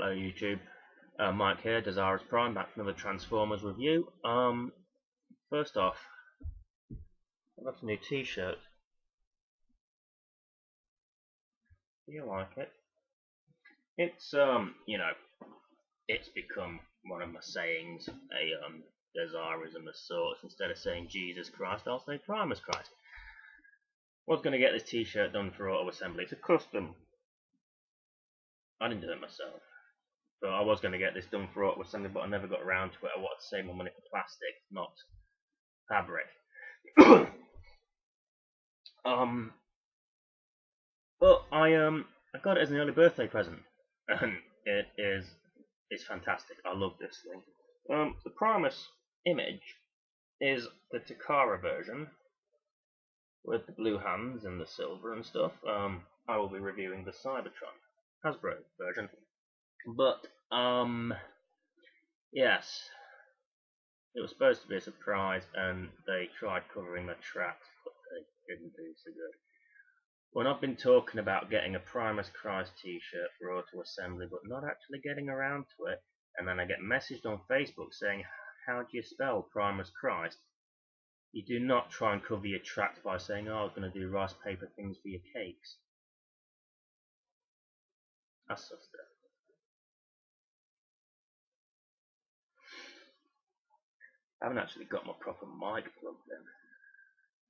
Hello YouTube, Mike here, Dezaras Prime, back for another Transformers review. First off, I've got a new t-shirt. Do you like it? It's, it's become one of my sayings, a Dezarism of sorts. Instead of saying Jesus Christ, I'll say Primus Christ. I was going to get this t-shirt done for auto assembly. It's a custom. I didn't do it myself. But I was going to get this done for auto assembly, but I never got around to it. I wanted to save my money for plastic, not fabric. But I got it as an early birthday present, and it's fantastic. I love this thing. The Primus image is the Takara version with the blue hands and the silver and stuff. I will be reviewing the Cybertron Hasbro version. But, yes, it was supposed to be a surprise, and they tried covering the tracks, but they didn't do so good. When I've been talking about getting a Primus Christ t-shirt for auto assembly, but not actually getting around to it, and then I get messaged on Facebook saying, how do you spell Primus Christ? You do not try and cover your tracks by saying, oh, I was going to do rice paper things for your cakes. That's so stuff. I haven't actually got my proper mic plugged in.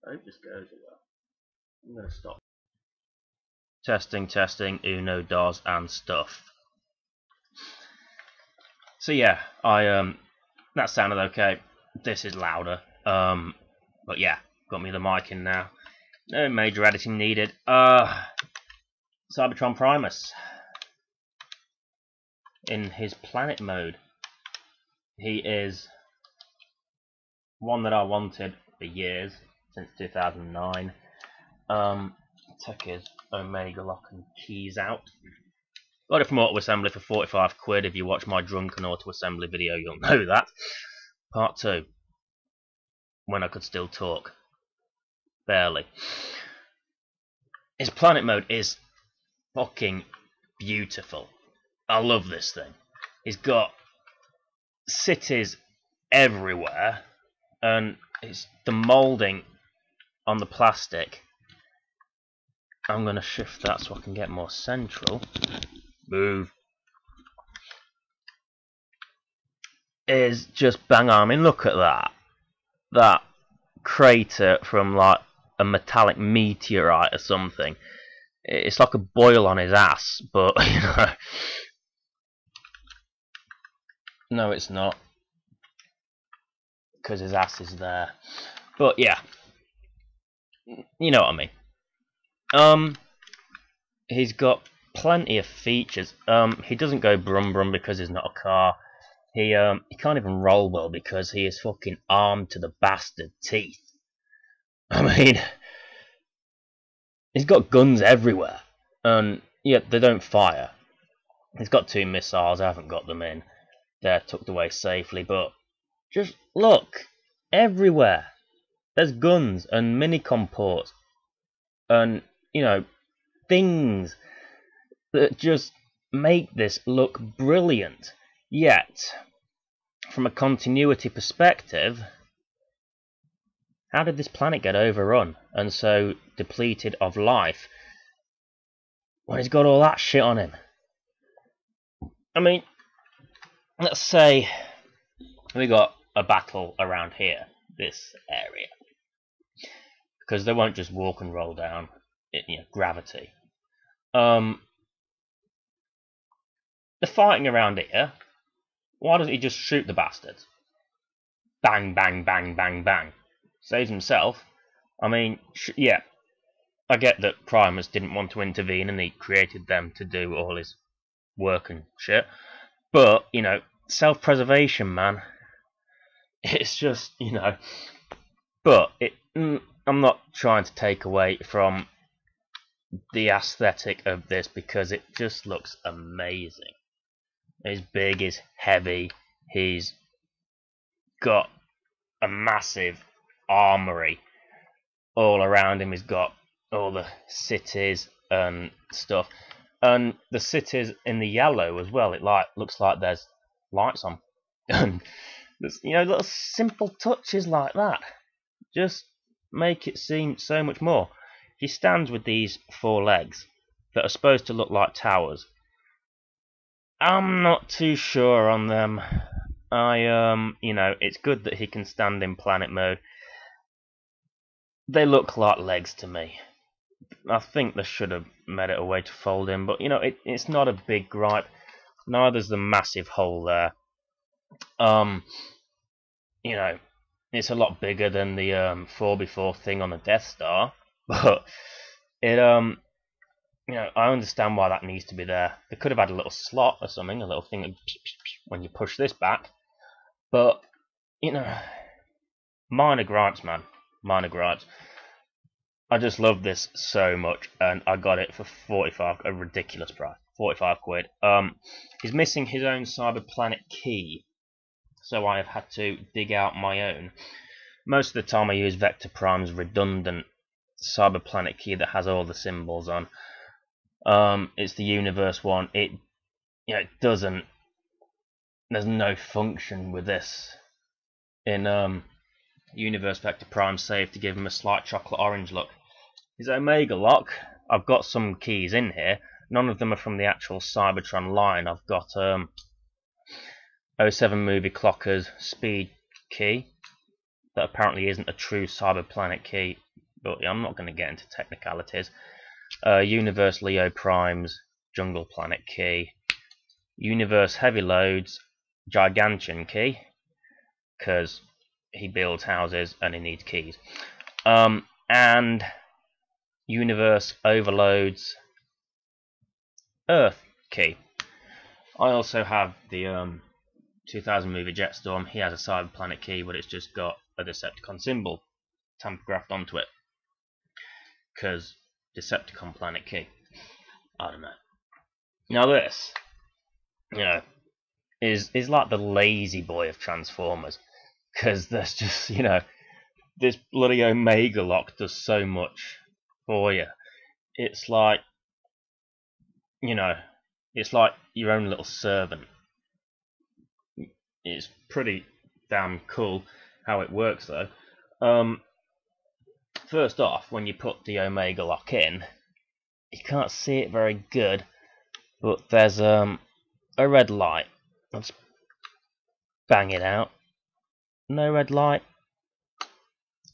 I hope this goes well. I'm going to stop. Testing, uno, dos, and stuff. So yeah, that sounded okay. This is louder. But yeah, got me the mic in now. No major editing needed. Cybertron Primus. In his planet mode. He is one that I wanted for years, since 2009. Took his Omega lock and keys out. Got it from auto assembly for 45 quid. If you watch my drunken auto assembly video, you'll know that. Part 2. When I could still talk. Barely. His planet mode is fucking beautiful. I love this thing. He's got cities everywhere, and it's the moulding on the plastic. I'm going to shift that so I can get more central. Move. Is just bang on. I mean, look at that. That crater from like a metallic meteorite or something. It's like a boil on his ass, but you know. No, it's not. Because his ass is there. But yeah. You know what I mean. He's got plenty of features. He doesn't go brum brum because he's not a car. He can't even roll well because he is fucking armed to the bastard teeth. I mean, he's got guns everywhere, and yeah, they don't fire. He's got 2 missiles. I haven't got them in. They're tucked away safely, but just look everywhere. There's guns and minicom ports, and you know, things that just make this look brilliant. Yet, from a continuity perspective, how did this planet get overrun and so depleted of life when he's got all that shit on him? I mean, let's say we got a battle around here, this area, because they won't just walk and roll down, gravity. They're fighting around here. Why doesn't he just shoot the bastards? Bang, bang, bang, bang, bang. Saves himself. I mean, yeah, I get that Primus didn't want to intervene and he created them to do all his work and shit. But, you know, self-preservation, man. It's just, you know. But I'm not trying to take away from the aesthetic of this because it just looks amazing. He's big, he's heavy, he's got a massive armory all around him. He's got all the cities and stuff. And the cities in the yellow as well. It looks like there's lights on, and there's, little simple touches like that just make it seem so much more. He stands with these 4 legs that are supposed to look like towers. I'm not too sure on them. It's good that he can stand in planet mode. They look like legs to me. I think they should have made it a way to fold in, but it's not a big gripe. Neither's the massive hole there. It's a lot bigger than the 4x4 thing on the Death Star, but it I understand why that needs to be there. They could have had a little slot or something, a little thing that when you push this back. But minor gripes, man, minor gripes. I just love this so much, and I got it for 45, a ridiculous price, 45 quid. He's missing his own Cyberplanet key, so I have had to dig out my own. Most of the time I use Vector Prime's redundant Cyberplanet key that has all the symbols on. It's the universe one. It doesn't. There's no function with this in Universe Vector Prime save to give him a slight chocolate orange look. His Omega Lock, I've got some keys in here. None of them are from the actual Cybertron line. I've got 07 Movie Clocker's speed key that apparently isn't a true Cyberplanet key, but I'm not going to get into technicalities. Universe Leo Prime's Jungle Planet key. Universe Heavy Loads Gigantian key, because he builds houses and he needs keys. And Universe Overloads Earth key. I also have the 2000 movie Jetstorm. He has a Cyberplanet key, but it's just got a Decepticon symbol tamper-graphed onto it, because Decepticon Planet key. I don't know. Now this, is like the lazy boy of Transformers, because there's just, this bloody Omega Lock does so much for you. It's like, it's like your own little servant. It's pretty damn cool how it works though. First off, when you put the Omega Lock in, you can't see it very good, but there's a red light. Let's bang it out. No red light.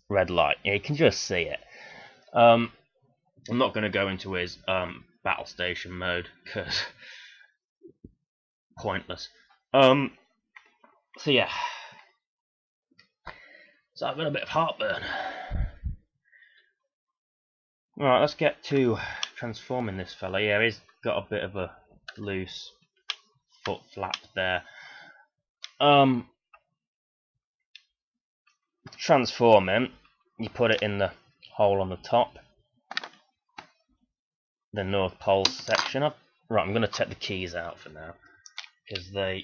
Red light. Yeah, you can just see it. I'm not going to go into his battle station mode because pointless. So yeah. So I've got a bit of heartburn. Right, let's get to transforming this fella. Yeah, he's got a bit of a loose foot flap there. Transform him. You put it in the hole on the top, the North Pole section up. Right, I'm going to take the keys out for now because they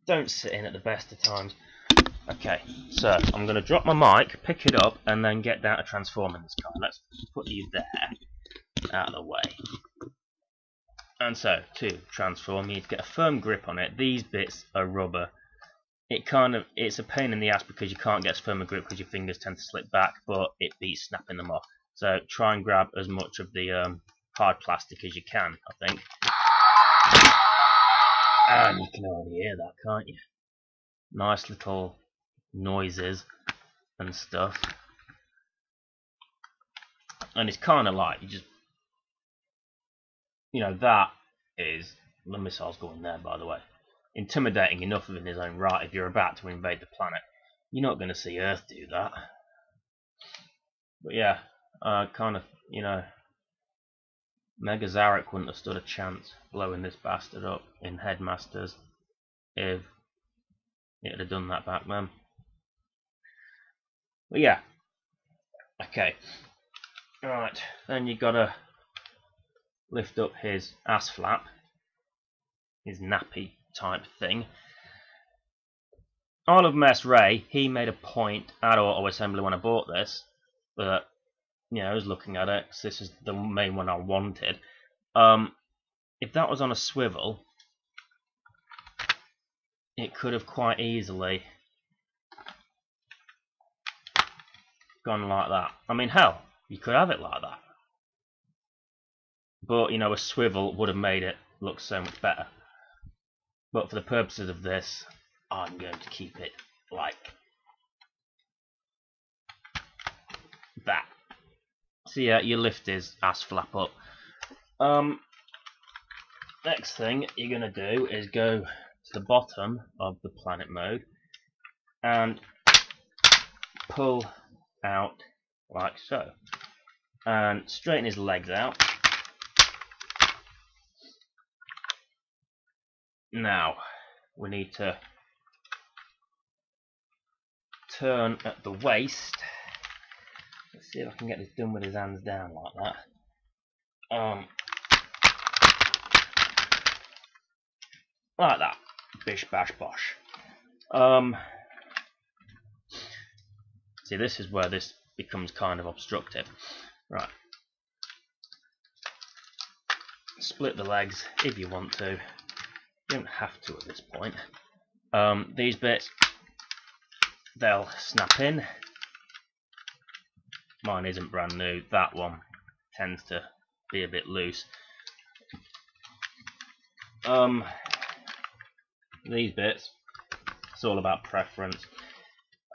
don't sit in at the best of times. Okay, so I'm going to drop my mic, pick it up, and then get down to transforming this car. Let's put you there, out of the way. And so, to transform, you need to get a firm grip on it. These bits are rubber. It's a pain in the ass because you can't get as firm a grip because your fingers tend to slip back, but it beats snapping them off. So try and grab as much of the hard plastic as you can, I think. And you can already hear that, can't you? Nice little noises and stuff. And it's kind of like, you just, that is, the missile's going there, by the way. Intimidating enough in his own right if you're about to invade the planet. You're not going to see Earth do that. But yeah, kind of, Mega Zarek wouldn't have stood a chance blowing this bastard up in Headmasters if it had done that back then. But yeah, okay. Right, then you gotta lift up his ass flap, his nappy type thing. Isle of Mess Ray, he made a point at auto assembly when I bought this that I was looking at it, 'cause this is the main one I wanted. If that was on a swivel, it could have quite easily gone like that. I mean, hell, you could have it like that. But, a swivel would have made it look so much better. But for the purposes of this, I'm going to keep it like that. So yeah, you lift his ass flap up. Next thing you're going to do is go to the bottom of the planet mode and pull out like so. And straighten his legs out. Now, we need to turn at the waist. Let's see if I can get this done with his hands down like that. Like that. Bish bash bosh. See, this is where this becomes kind of obstructive. Right. Split the legs if you want to. You don't have to at this point. These bits, they'll snap in. Mine isn't brand new. That one tends to be a bit loose. These bits, it's all about preference.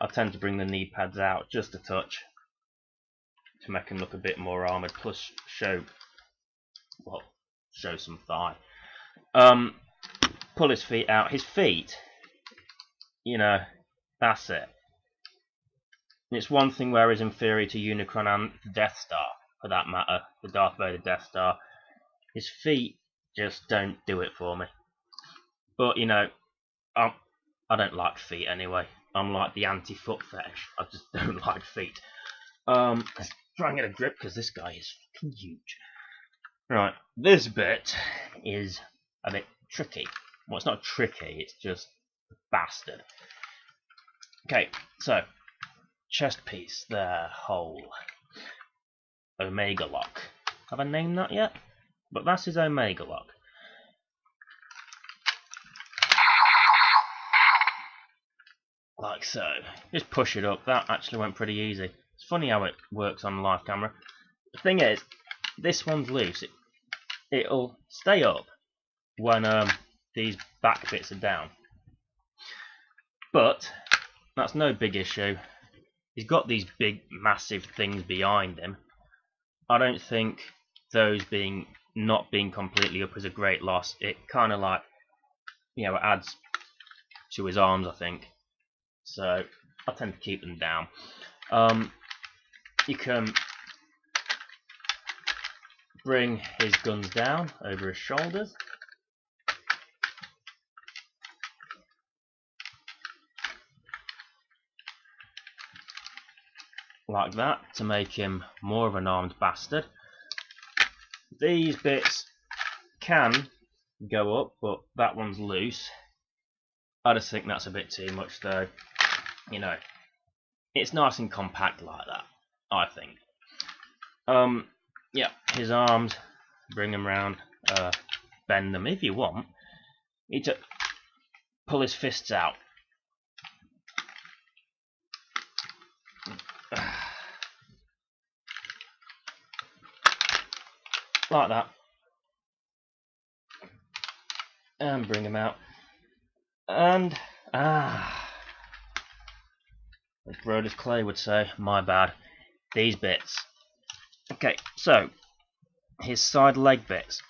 I tend to bring the knee pads out just a touch to make them look a bit more armoured, plus show some thigh. Pull his feet out. His feet, that's it. And it's one thing where he's inferior to Unicron and the Death Star, for that matter, the Darth Vader Death Star. His feet just don't do it for me. But, I don't like feet anyway. I'm like the anti-foot fetish. I just don't like feet. Let's try and get a grip, because this guy is fucking huge. Right, this bit is a bit tricky. Well, it's not tricky, it's just a bastard. Okay, so, chest piece, there, hole. Omega lock. Have I named that yet? But that's his Omega lock. Like so. Just push it up. That actually went pretty easy. It's funny how it works on the live camera. The thing is, this one's loose. It'll stay up when these back bits are down. But that's no big issue. He's got these big, massive things behind him. I don't think those not being completely up is a great loss. It kind of like, it adds to his arms, I think. So I tend to keep them down. You can bring his guns down over his shoulders. Like that, to make him more of an armed bastard. These bits can go up, but that one's loose. I just think that's a bit too much though. It's nice and compact like that, I think. Yeah, his arms, bring them round, bend them if you want. You need to pull his fists out. Like that. And bring him out. And, as Brodus Clay would say, my bad, these bits. Okay, so, his side leg bits.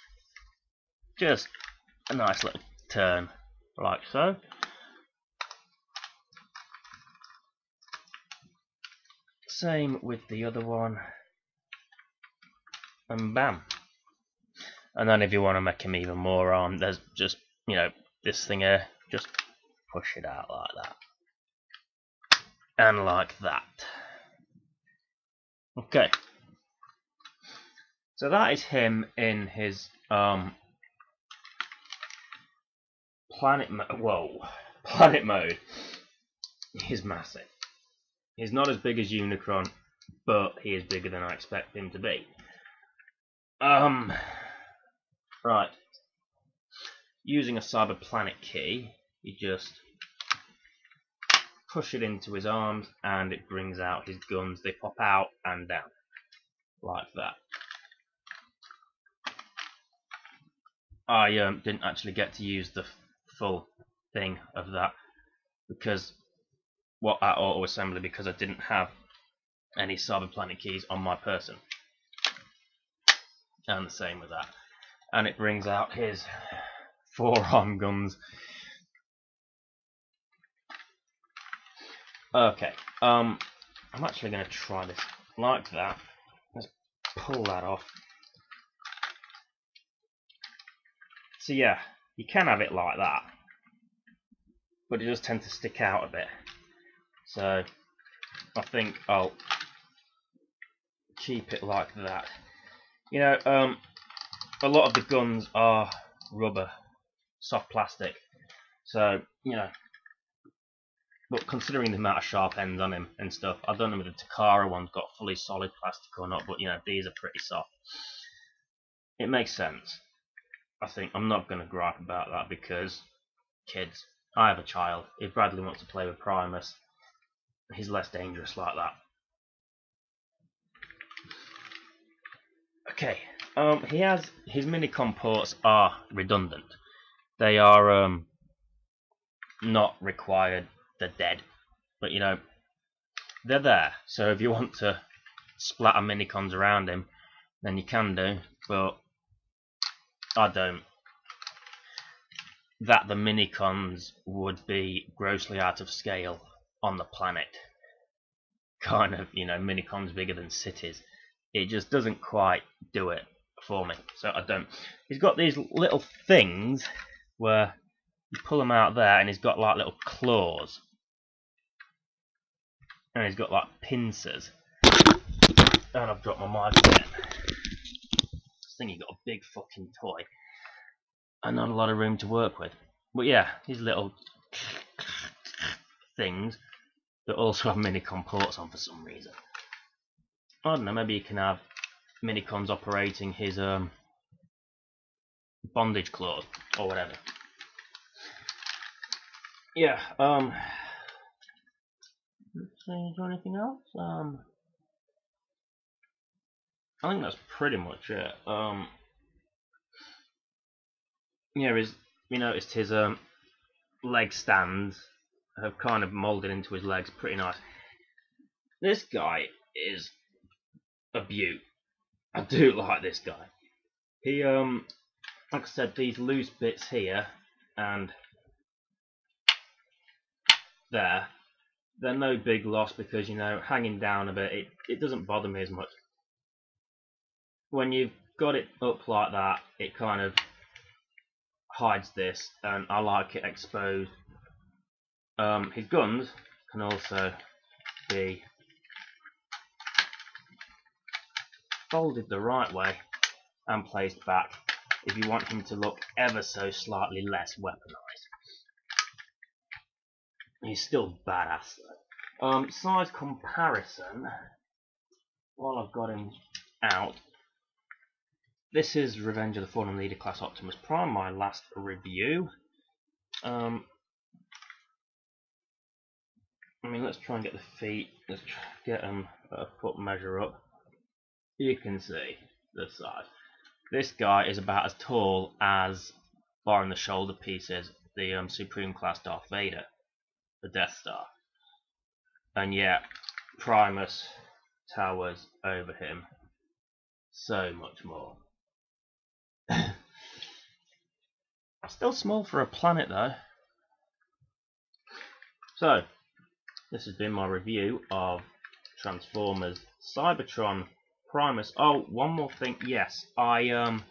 Just a nice little turn, like so. Same with the other one. And bam. And then if you want to make him even more armed, there's just, this thing here, just push it out like that. And like that. Okay. So that is him in his planet mode. He's massive. He's not as big as Unicron, but he is bigger than I expect him to be. Right. Using a Cyber Planet key, you just push it into his arms and it brings out his guns. They pop out and down, like that. I didn't actually get to use the full thing of that because at auto assembly because I didn't have any Cyber Planet keys on my person. And the same with that. And it brings out his forearm guns. Okay, I'm actually going to try this like that. Let's pull that off. So yeah, you can have it like that, but it does tend to stick out a bit. So I think I'll keep it like that. You know, a lot of the guns are rubber, soft plastic. So, you know, but considering the amount of sharp ends on him and stuff, I don't know if the Takara one's got fully solid plastic or not, but you know, these are pretty soft. It makes sense. I think I'm not going to gripe about that because kids. I have a child. If Bradley wants to play with Primus, he's less dangerous like that. Okay, he has his minicom ports are redundant. They are not required. They're dead, but you know they're there. So if you want to splatter minicons around him, then you can do. But I don't. That the minicons would be grossly out of scale on the planet. Kind of, you know, minicons bigger than cities. It just doesn't quite do it for me, so I don't. He's got these little things where you pull them out there, and he's got like little claws, and he's got like pincers. And I've dropped my mic again. This thing, he got a big fucking toy, and not a lot of room to work with. But yeah, these little things that also have minicon ports on for some reason. I don't know, maybe you can have minicons operating his bondage claws or whatever. Yeah, let's see, is there anything else? I think that's pretty much it. Yeah, you noticed his leg stands have kind of moulded into his legs pretty nice. This guy is a beaut. I do like this guy. He like I said, these loose bits here and there, they're no big loss because, you know, hanging down a bit, it doesn't bother me as much. When you've got it up like that, it kind of hides this, and I like it exposed. His guns can also be folded the right way and placed back if you want him to look ever so slightly less weaponized. He's still badass though. Size comparison, while I've got him out, this is Revenge of the Fallen Leader Class Optimus Prime, my last review. I mean, let's try and get the feet, let's get them at a foot measure up. You can see the size. This guy is about as tall as, barring the shoulder pieces, the Supreme Class Darth Vader, the Death Star. And yet, Primus towers over him so much more. Still small for a planet though. So, this has been my review of Transformers Cybertron Primus. Oh, one more thing. Yes, I don't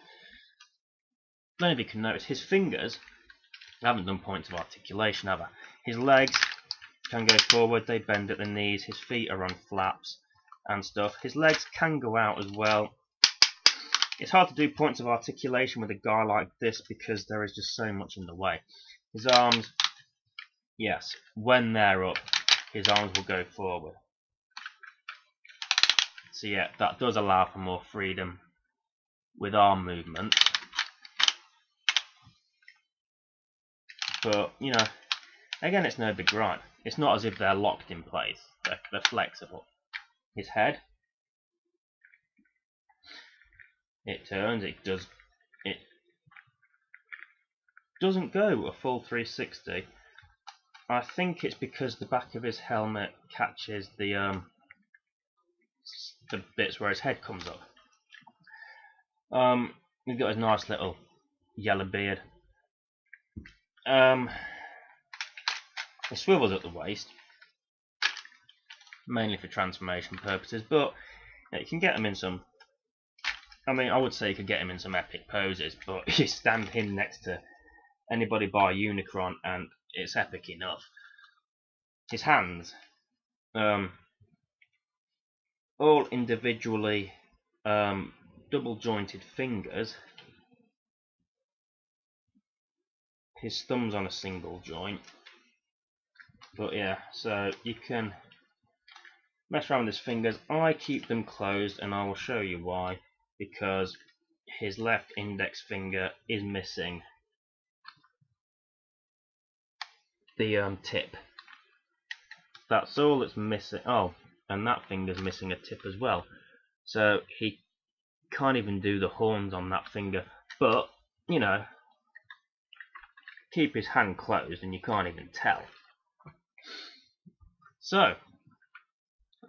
know if you can notice his fingers. I haven't done points of articulation, have I? His legs can go forward, they bend at the knees. His feet are on flaps and stuff. His legs can go out as well. It's hard to do points of articulation with a guy like this because there is just so much in the way. His arms, yes, when they're up, his arms will go forward. So yeah, that does allow for more freedom with arm movement. But, you know, again, it's no big gripe. It's not as if they're locked in place. They're flexible. His head, it turns, it doesn't go a full 360. I think it's because the back of his helmet catches the bits where his head comes up. He's got his nice little yellow beard. It swivels at the waist, mainly for transformation purposes, but yeah, you can get him in some. I mean, I would say you could get him in some epic poses, but you stand him next to anybody by Unicron, and it's epic enough. His hands, all individually double jointed fingers. His thumb's on a single joint. But yeah, so you can mess around with his fingers. I keep them closed, and I will show you why. Because his left index finger is missing the tip. That's all it's missing. Oh, and that finger's missing a tip as well. So he can't even do the horns on that finger. But, you know, keep his hand closed and you can't even tell. So,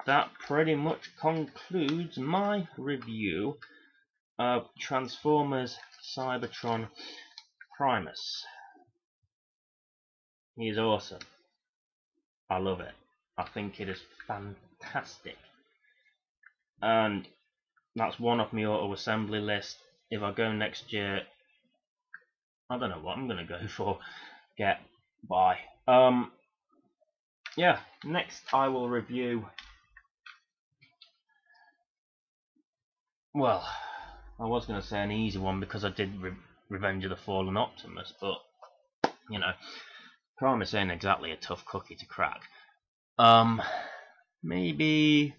that pretty much concludes my review of Transformers Cybertron Primus. He's awesome. I love it. I think it is fantastic. And that's one off my auto assembly list. If I go next year, I don't know what I'm going to go for. Get by. Yeah, next I will review. Well, I was going to say an easy one because I did Revenge of the Fallen Optimus, but, you know, Primus ain't exactly a tough cookie to crack. Maybe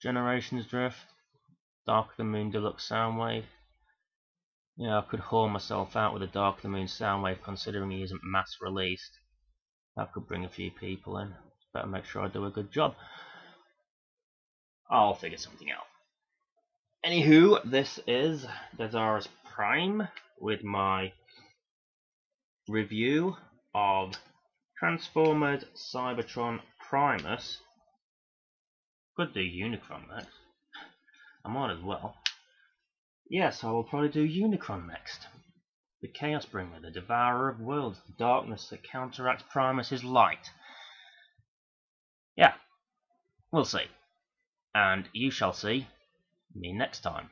Generations Drift, Dark of the Moon Deluxe Soundwave. Yeah, I could haul myself out with a Dark of the Moon Soundwave considering he isn't mass released. That could bring a few people in. Better make sure I do a good job. I'll figure something out. Anywho, this is Dezaras Prime with my review of Transformers Cybertron Primus. Could do Unicron next. I might as well. Yes, I will probably do Unicron next. The Chaos Bringer, the Devourer of Worlds, the darkness that counteracts Primus's light. Yeah, we'll see. And you shall see me next time.